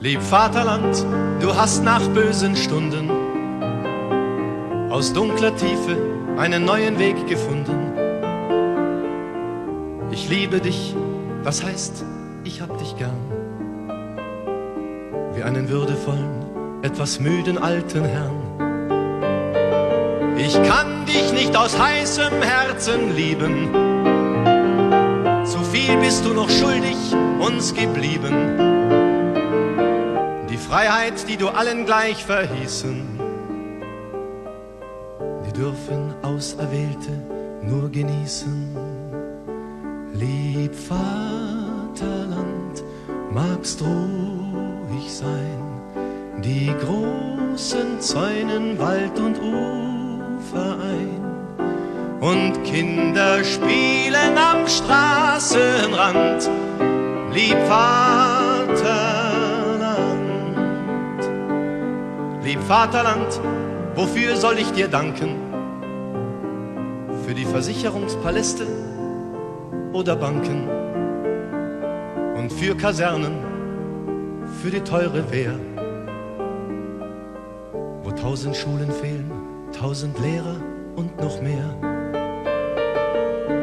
Lieb Vaterland, du hast nach bösen Stunden aus dunkler Tiefe einen neuen Weg gefunden. Ich liebe dich, das heißt, ich hab dich gern. Wie einen würdevollen, etwas müden alten Herrn. Ich kann dich nicht aus heißem Herzen lieben. Zu viel bist du noch schuldig uns geblieben. Die Freiheit, die du allen gleich verhießen, die dürfen Auserwählte nur genießen. Lieb Vaterland, magst ruhig sein, die großen Zäunen Wald und Ufer ein, und Kinder spielen am Straßenrand. Lieb Vaterland, lieb Vaterland, wofür soll ich dir danken? Für die Versicherungspaläste oder Banken und für Kasernen, für die teure Wehr, wo 1000 Schulen fehlen, 1000 Lehrer und noch mehr.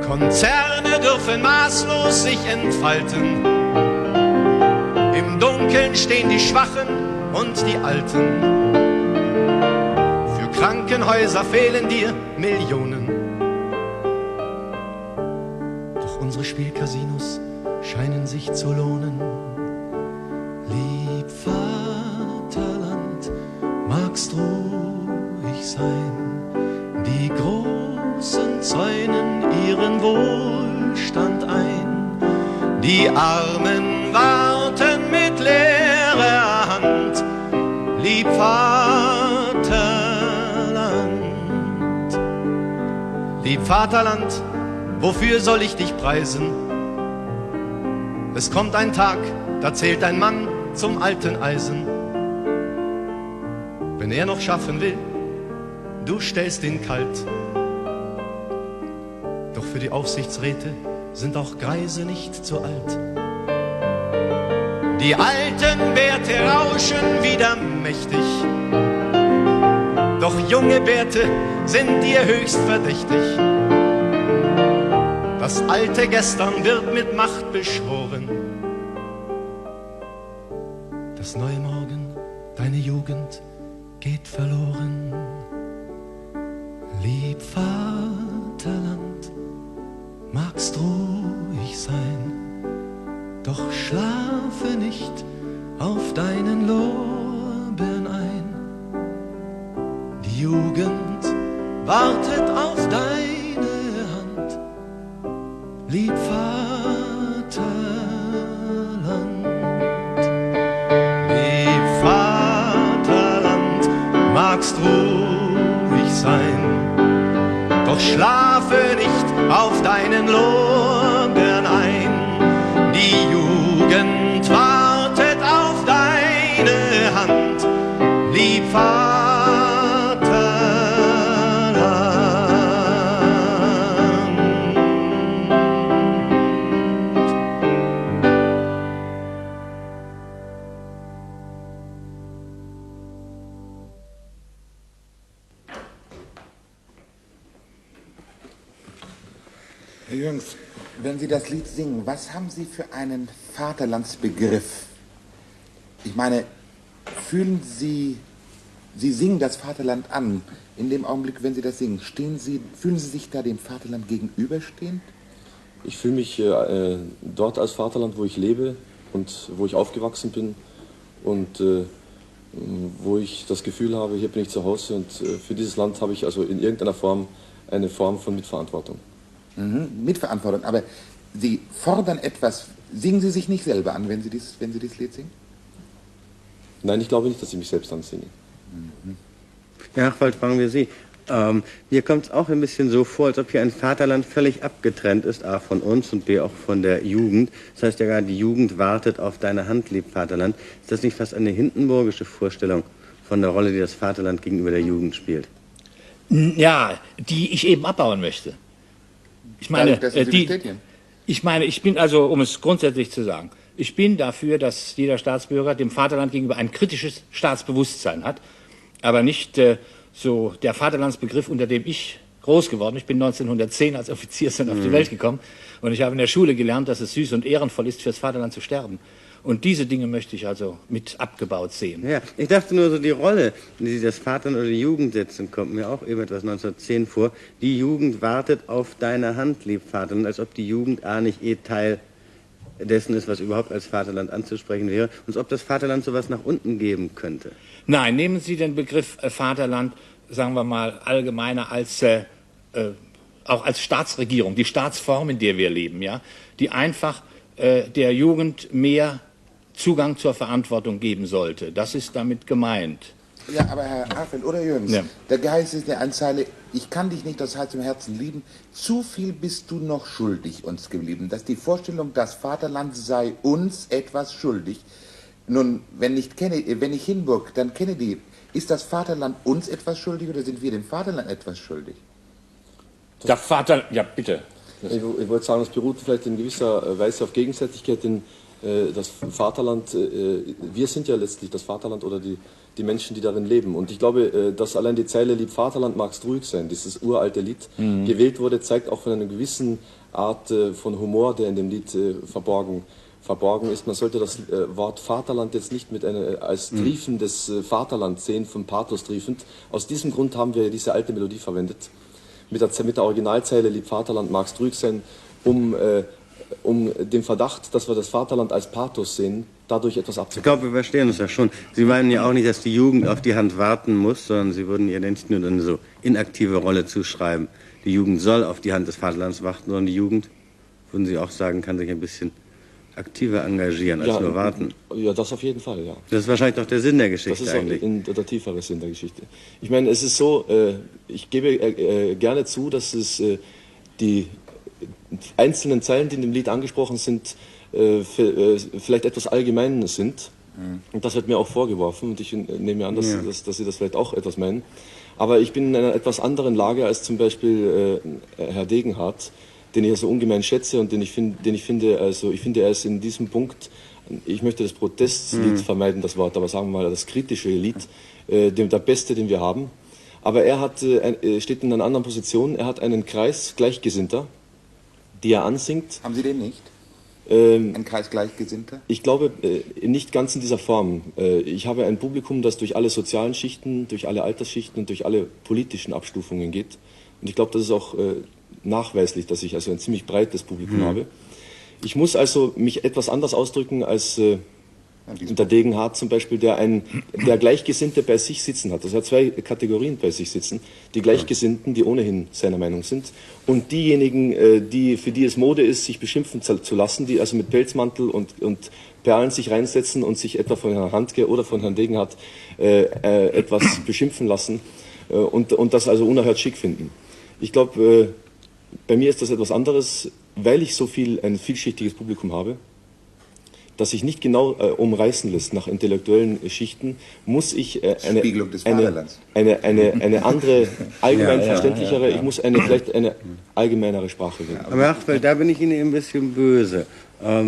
Konzerne dürfen maßlos sich entfalten, im Dunkeln stehen die Schwachen und die Alten. Für Krankenhäuser fehlen dir Millionen. Unsere Spielcasinos scheinen sich zu lohnen. Lieb Vaterland, magst ruhig sein, die Großen zäunen ihren Wohlstand ein. Die Armen warten mit leerer Hand. Lieb Vaterland, lieb Vaterland, wofür soll ich dich preisen? Es kommt ein Tag, da zählt ein Mann zum alten Eisen. Wenn er noch schaffen will, du stellst ihn kalt. Doch für die Aufsichtsräte sind auch Greise nicht zu alt. Die alten Bärte rauschen wieder mächtig, doch junge Bärte sind dir höchst verdächtig. Das alte Gestern wird mit Macht beschworen. Das neue Morgen, deine Jugend, geht verloren. Lieb Vaterland, magst ruhig sein, doch schlafe nicht auf deinen Lorbeeren ein. Die Jugend wartet auf deine Hand. Lieb Vaterland, lieb Vaterland, magst ruhig sein, doch schlafe nicht auf deinen Lorbeeren ein. Die Jugend wartet auf deine Hand, lieb Vaterland. Herr Jürgens, wenn Sie das Lied singen, was haben Sie für einen Vaterlandsbegriff? Ich meine, fühlen Sie singen das Vaterland an. In dem Augenblick, wenn Sie das singen, fühlen Sie sich da dem Vaterland gegenüberstehend? Ich fühle mich dort als Vaterland, wo ich lebe und wo ich aufgewachsen bin und wo ich das Gefühl habe, hier bin ich zu Hause, und für dieses Land habe ich also in irgendeiner Form eine Form von Mitverantwortung. Mitverantwortung, aber Sie fordern etwas. Singen Sie sich nicht selber an, wenn Sie dieses Lied singen? Nein, ich glaube nicht, dass ich mich selbst ansinge. Ja, Achwald, fragen wir Sie. Mir kommt es auch ein bisschen so vor, als ob hier ein Vaterland völlig abgetrennt ist, A von uns und B auch von der Jugend. Das heißt ja gar, die Jugend wartet auf deine Hand, lieb Vaterland. Ist das nicht fast eine hindenburgische Vorstellung von der Rolle, die das Vaterland gegenüber der Jugend spielt? Ja, die ich eben abbauen möchte. Ich meine, ich bin also, um es grundsätzlich zu sagen, Ich bin dafür, dass jeder Staatsbürger dem Vaterland gegenüber ein kritisches Staatsbewusstsein hat, aber nicht so der Vaterlandsbegriff, unter dem ich groß geworden bin. Ich bin 1910 als Offizierssohn auf die Welt gekommen und ich habe in der Schule gelernt, dass es süß und ehrenvoll ist, fürs Vaterland zu sterben. Und diese Dinge möchte ich also mit abgebaut sehen. Ja, ich dachte nur so, die Rolle, die Sie das Vaterland oder die Jugend setzen, kommt mir auch eben etwas 1910 vor. Die Jugend wartet auf deine Hand, lieb Vaterland, als ob die Jugend nicht Teil dessen ist, was überhaupt als Vaterland anzusprechen wäre, und als ob das Vaterland sowas nach unten geben könnte. Nein, nehmen Sie den Begriff Vaterland, sagen wir mal, allgemeiner als auch als Staatsregierung, die Staatsform, in der wir leben, ja, die einfach der Jugend mehr Zugang zur Verantwortung geben sollte. Das ist damit gemeint. Ja, aber Herr Afel oder Jürgens, Ja. der Geist ist der Anzeige, ich kann dich nicht aus herzlichem Herzen lieben, zu viel bist du noch schuldig uns geblieben. Dass die Vorstellung, das Vaterland sei uns etwas schuldig. Nun, wenn nicht Hindenburg, dann Kennedy. Ist das Vaterland uns etwas schuldig oder sind wir dem Vaterland etwas schuldig? Der Vater, ja bitte. Ich wollte sagen, das beruht vielleicht in gewisser Weise auf Gegenseitigkeit, denn das Vaterland, wir sind ja letztlich das Vaterland oder die Menschen, die darin leben. Und ich glaube, dass allein die Zeile "Lieb Vaterland, magst ruhig sein", dieses uralte Lied, gewählt wurde, zeigt auch von einer gewissen Art von Humor, der in dem Lied verborgen ist. Man sollte das Wort Vaterland jetzt nicht mit als triefendes Vaterland sehen, vom Pathos triefend. Aus diesem Grund haben wir diese alte Melodie verwendet. Mit der Originalzeile "Lieb Vaterland, magst ruhig sein", um den Verdacht, dass wir das Vaterland als Pathos sehen, dadurch etwas Ich abzubauen. glaube, wir verstehen uns ja schon. Sie meinen ja auch nicht, dass die Jugend auf die Hand warten muss, sondern Sie würden ihr nicht nur eine so inaktive Rolle zuschreiben. Die Jugend soll auf die Hand des Vaterlands warten, sondern die Jugend, würden Sie auch sagen, kann sich ein bisschen aktiver engagieren als nur warten. Ja, das auf jeden Fall, ja. Das ist wahrscheinlich doch der Sinn der Das Geschichte ist eigentlich. auch der tiefere Sinn der Geschichte. Ich meine, es ist so, ich gebe gerne zu, dass es die einzelnen Zeilen, die in dem Lied angesprochen sind, vielleicht etwas allgemein sind. Und das wird mir auch vorgeworfen und ich nehme an, dass Sie das vielleicht auch etwas meinen. Aber ich bin in einer etwas anderen Lage als zum Beispiel Herr Degenhardt, den ich also ungemein schätze und ich finde, er ist in diesem Punkt, ich möchte das Protestlied vermeiden, das Wort, aber sagen wir mal das kritische Lied, der beste, den wir haben. Aber er steht in einer anderen Position, er hat einen Kreis Gleichgesinnter, die er ansingt. Haben Sie den nicht? Ein Kreis Gleichgesinnter? Ich glaube, nicht ganz in dieser Form. Ich habe ein Publikum, das durch alle sozialen Schichten, durch alle Altersschichten und durch alle politischen Abstufungen geht. Und ich glaube, das ist auch nachweislich, dass ich also ein ziemlich breites Publikum habe. Ich muss also mich etwas anders ausdrücken als der Degenhardt zum Beispiel, der Gleichgesinnte bei sich sitzen hat. Also er hat zwei Kategorien bei sich sitzen. Die Gleichgesinnten, die ohnehin seiner Meinung sind, und diejenigen, für die es Mode ist, sich beschimpfen zu lassen, die also mit Pelzmantel und Perlen sich reinsetzen und sich etwa von Herrn Handke oder von Herrn Degenhardt etwas beschimpfen lassen und das also unerhört schick finden. Ich glaube, bei mir ist das etwas anderes, weil ich ein vielschichtiges Publikum habe, das sich nicht genau umreißen lässt nach intellektuellen Schichten, muss ich eine andere, allgemein verständlichere, ich muss vielleicht eine allgemeinere Sprache wählen. Aber Achfeld, da bin ich Ihnen ein bisschen böse.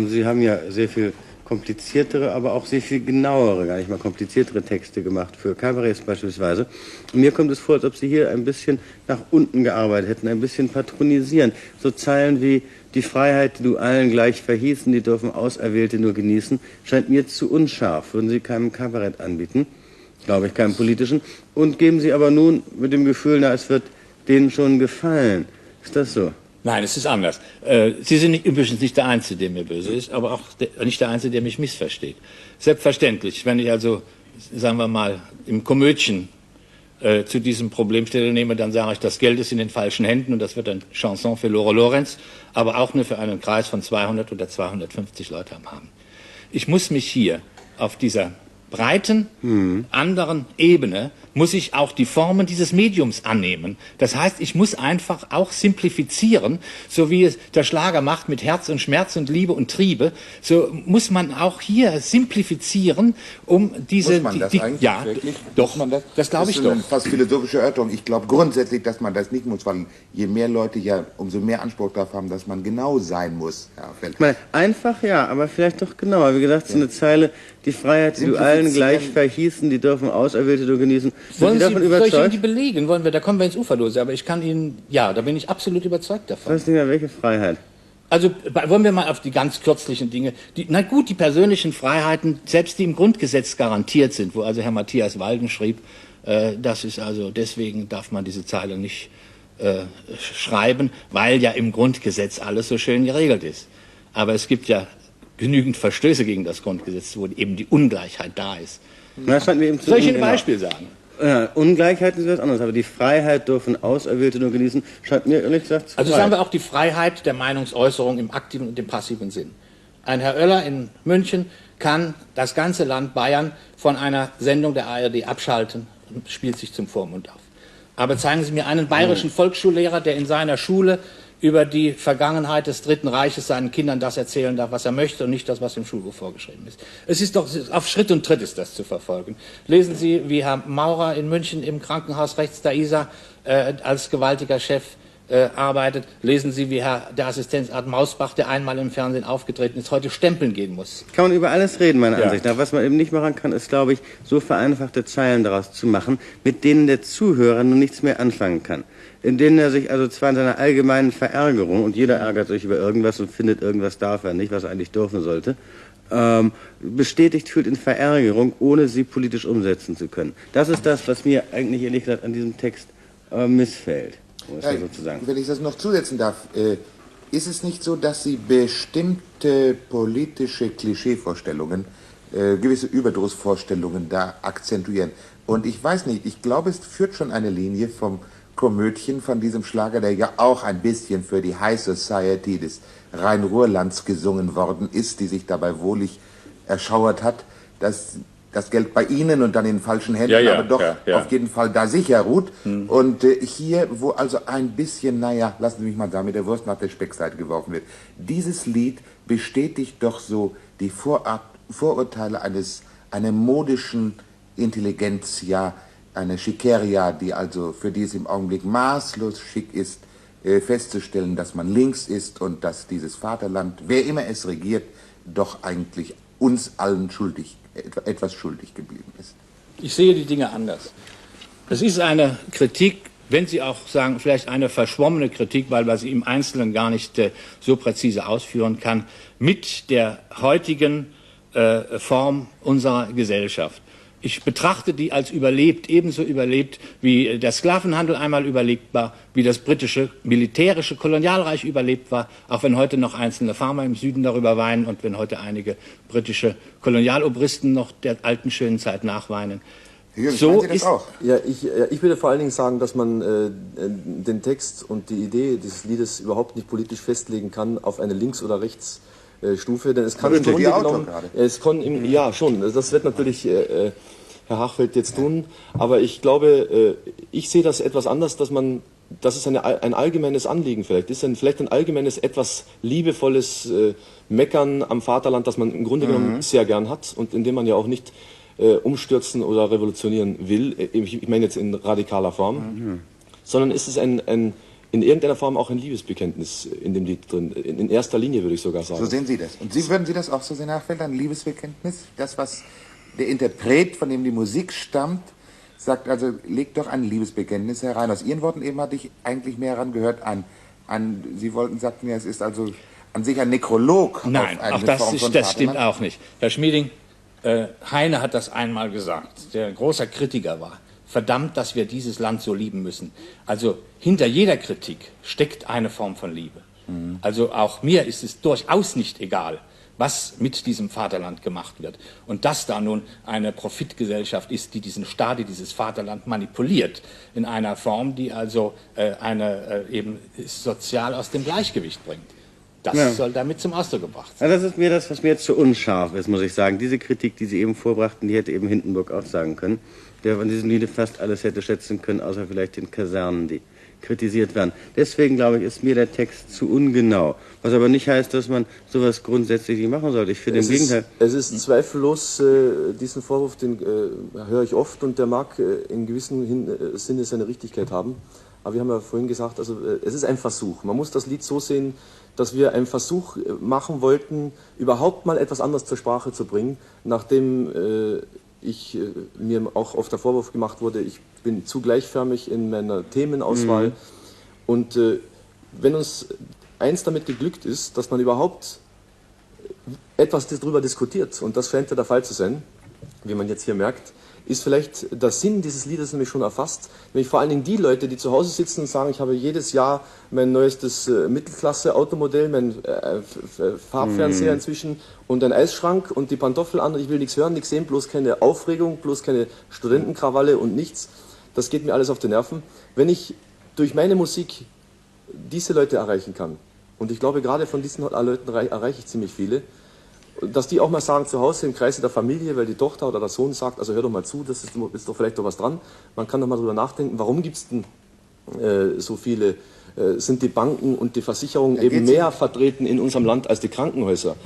Sie haben ja sehr viel kompliziertere, aber auch sehr viel genauere, gar nicht mal kompliziertere Texte gemacht, für Kabarets beispielsweise. Und mir kommt es vor, als ob Sie hier ein bisschen nach unten gearbeitet hätten, ein bisschen patronisieren. So Zeilen wie: Die Freiheit, die du allen gleich verhießen, die dürfen Auserwählte nur genießen, scheint mir zu unscharf. Würden Sie keinem Kabarett anbieten, glaube ich, keinem politischen, und geben Sie aber nun mit dem Gefühl, es wird denen schon gefallen. Ist das so? Nein, es ist anders. Sie sind übrigens nicht der Einzige, der mir böse ist, aber auch nicht der Einzige, der mich missversteht. Selbstverständlich, wenn ich also, sagen wir mal, im Komödien zu diesem Problem Stellung nehme, dann sage ich, das Geld ist in den falschen Händen und das wird ein Chanson für Lore Lorenz, aber auch nur für einen Kreis von 200 oder 250 Leuten haben. Ich muss mich hier auf dieser breiten, anderen Ebene muss ich auch die Formen dieses Mediums annehmen. Das heißt, ich muss einfach auch simplifizieren, so wie es der Schlager macht mit Herz und Schmerz und Liebe und Triebe, so muss man auch hier simplifizieren, um diese... Muss man das eigentlich ja, wirklich? doch, Muss man das glaube ich ist doch. eine fast philosophische Irrtum. Ich glaube grundsätzlich, dass man das nicht muss, weil je mehr Leute ja, umso mehr Anspruch darauf haben, dass man genau sein muss. Herr Feld. Ich meine, einfach ja, aber vielleicht doch genauer. Wie gesagt, so eine Zeile, die Freiheit, die du allen gleich verhießen, die dürfen Auserwählte nur genießen. Wollen Sie davon soll ich Ihnen überzeugt? die belegen? Wollen wir, da kommen wir ins Uferlose, aber ich kann Ihnen, ja, da bin ich absolut überzeugt davon. Was ist denn welche Freiheit? Also wollen wir mal auf die ganz kürzlichen Dinge, na gut, die persönlichen Freiheiten, selbst die im Grundgesetz garantiert sind, wo also Herr Matthias Walden schrieb, das ist also, deswegen darf man diese Zeile nicht schreiben, weil ja im Grundgesetz alles so schön geregelt ist. Aber es gibt ja genügend Verstöße gegen das Grundgesetz, wo eben die Ungleichheit da ist. Das scheint mir eben zu Soll ich Ihnen ein ungenau. Beispiel sagen? Ja, Ungleichheit ist was anderes, aber die Freiheit dürfen Auserwählte nur genießen, scheint mir ehrlich gesagt zu Also weit. sagen wir auch die Freiheit der Meinungsäußerung im aktiven und im passiven Sinn. Ein Herr Oeller in München kann das ganze Land Bayern von einer Sendung der ARD abschalten und spielt sich zum Vormund auf. Aber zeigen Sie mir einen bayerischen Volksschullehrer, der in seiner Schule über die Vergangenheit des Dritten Reiches seinen Kindern das erzählen darf, was er möchte und nicht das, was im Schulbuch vorgeschrieben ist. Es ist doch, auf Schritt und Tritt ist das zu verfolgen. Lesen Sie, wie Herr Maurer in München im Krankenhaus rechts der Isar als gewaltiger Chef arbeitet. Lesen Sie, wie der Assistenzarzt Mausbach, der einmal im Fernsehen aufgetreten ist, heute stempeln gehen muss. Kann man über alles reden, meiner Ja. Ansicht nach. Was man eben nicht machen kann, ist, glaube ich, so vereinfachte Zeilen daraus zu machen, mit denen der Zuhörer nun nichts mehr anfangen kann. In denen er sich also zwar in seiner allgemeinen Verärgerung, und jeder ärgert sich über irgendwas und findet, irgendwas darf er nicht, was er eigentlich dürfen sollte, bestätigt fühlt in Verärgerung, ohne sie politisch umsetzen zu können. Das ist das, was mir eigentlich ehrlich gesagt an diesem Text missfällt. Muss man sozusagen. Wenn ich das noch zusetzen darf, ist es nicht so, dass Sie bestimmte politische Klischeevorstellungen, gewisse Überdrussvorstellungen da akzentuieren? Und ich weiß nicht, ich glaube, es führt schon eine Linie vom Komödchen, von diesem Schlager, der ja auch ein bisschen für die High Society des Rhein-Ruhr-Lands gesungen worden ist, die sich dabei wohlig erschauert hat, dass das Geld bei Ihnen und dann in falschen Händen, aber doch auf jeden Fall da sicher ruht. Und hier, wo also ein bisschen, naja, lassen Sie mich mal sagen, mit der Wurst nach der Speckseite geworfen wird, dieses Lied bestätigt doch so die Vorurteile einer modischen Intelligenzia, eine Schickeria, die also, für die es im Augenblick maßlos schick ist, festzustellen, dass man links ist und dass dieses Vaterland, wer immer es regiert, doch eigentlich uns allen etwas schuldig geblieben ist. Ich sehe die Dinge anders. Es ist eine Kritik, wenn Sie auch sagen, vielleicht eine verschwommene Kritik, weil man sie im Einzelnen gar nicht so präzise ausführen kann, mit der heutigen Form unserer Gesellschaft. Ich betrachte die als überlebt, ebenso überlebt, wie der Sklavenhandel einmal überlebt war, wie das britische militärische Kolonialreich überlebt war, auch wenn heute noch einzelne Farmer im Süden darüber weinen und wenn heute einige britische Kolonialobristen noch der alten schönen Zeit nachweinen. Jürgen, So meinen Sie das ist auch? Ja, ich würde vor allen Dingen sagen, dass man den Text und die Idee dieses Liedes überhaupt nicht politisch festlegen kann auf eine Links- oder Rechtsstufe, denn es kann im Grunde genommen, ja schon, das wird natürlich Herr Hachfeld jetzt tun, aber ich glaube, ich sehe das etwas anders, dass es ein allgemeines Anliegen vielleicht ist, vielleicht ein allgemeines, etwas liebevolles Meckern am Vaterland, das man im Grunde genommen sehr gern hat und in dem man ja auch nicht umstürzen oder revolutionieren will, ich meine jetzt in radikaler Form, sondern ist es in irgendeiner Form auch ein Liebesbekenntnis in dem Lied drin, in erster Linie würde ich sogar sagen. So sehen Sie das. Und würden Sie das auch so sehen, Herr Hachfeld, ein Liebesbekenntnis? Das, was der Interpret, von dem die Musik stammt, sagt also, legt doch ein Liebesbekenntnis herein. Aus Ihren Worten eben hatte ich eigentlich mehr herangehört Sie sagten ja, es ist also an sich ein Nekrolog. Nein, auf eine auch das, Form von das stimmt Vaterland. auch nicht. Herr Schmieding, Heine hat das einmal gesagt, der ein großer Kritiker war. Verdammt, dass wir dieses Land so lieben müssen. Also hinter jeder Kritik steckt eine Form von Liebe. Also auch mir ist es durchaus nicht egal, was mit diesem Vaterland gemacht wird. Und dass da nun eine Profitgesellschaft ist, die diesen Staat, die dieses Vaterland manipuliert, in einer Form, die also eben sozial aus dem Gleichgewicht bringt. Das soll damit zum Ausdruck gebracht sein. Ja, das ist mir das, was mir jetzt zu unscharf ist, muss ich sagen. Diese Kritik, die Sie eben vorbrachten, die hätte eben Hindenburg auch sagen können, der von diesem Liede fast alles hätte schätzen können, außer vielleicht den Kasernen, die kritisiert werden. Deswegen, glaube ich, ist mir der Text zu ungenau. Was aber nicht heißt, dass man sowas grundsätzlich nicht machen sollte. Ich finde im Gegenteil. Es ist zweifellos, diesen Vorwurf, den höre ich oft und der mag in gewissem Sinne seine Richtigkeit haben. Aber wir haben ja vorhin gesagt, also es ist ein Versuch. Man muss das Lied so sehen, dass wir einen Versuch machen wollten, überhaupt mal etwas anderes zur Sprache zu bringen, nachdem mir auch oft der Vorwurf gemacht wurde, ich bin zu gleichförmig in meiner Themenauswahl. Und wenn uns eins damit geglückt ist, dass man überhaupt etwas darüber diskutiert, und das scheint ja der Fall zu sein, wie man jetzt hier merkt, ist vielleicht der Sinn dieses Liedes nämlich schon erfasst, nämlich vor allen Dingen die Leute, die zu Hause sitzen und sagen, ich habe jedes Jahr mein neuestes Mittelklasse-Automodell, mein Farbfernseher inzwischen und einen Eisschrank und die Pantoffel an und ich will nichts hören, nichts sehen, bloß keine Aufregung, bloß keine Studentenkrawalle und nichts. Das geht mir alles auf die Nerven. Wenn ich durch meine Musik diese Leute erreichen kann, und ich glaube, gerade von diesen Leuten erreiche ich ziemlich viele, dass die auch mal sagen, zu Hause im Kreise der Familie, weil die Tochter oder der Sohn sagt, also hör doch mal zu, das ist doch vielleicht doch was dran. Man kann doch mal drüber nachdenken, warum gibt es denn so viele, sind die Banken und die Versicherungen eben mehr vertreten in unserem Land als die Krankenhäuser.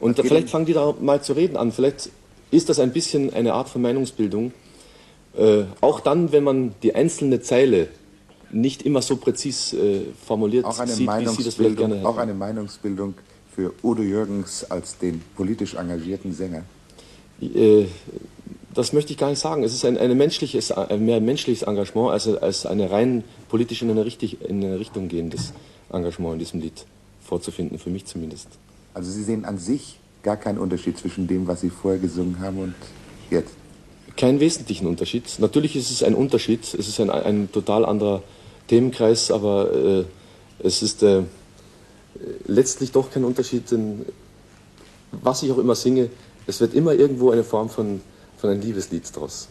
Und vielleicht fangen die da mal zu reden an. Vielleicht ist das ein bisschen eine Art von Meinungsbildung. Auch dann, wenn man die einzelne Zeile nicht immer so präzis formuliert sieht, wie Sie das vielleicht gerne hätten. Auch eine Meinungsbildung für Udo Jürgens als den politisch engagierten Sänger? Das möchte ich gar nicht sagen. Es ist ein mehr menschliches Engagement als eine rein politisch in eine Richtung gehendes Engagement in diesem Lied vorzufinden, für mich zumindest. Also Sie sehen an sich gar keinen Unterschied zwischen dem, was Sie vorher gesungen haben und jetzt? Keinen wesentlichen Unterschied. Natürlich ist es ein Unterschied. Es ist ein total anderer Themenkreis, aber es ist letztlich doch kein Unterschied, denn was ich auch immer singe, es wird immer irgendwo eine Form von einem Liebeslied draus.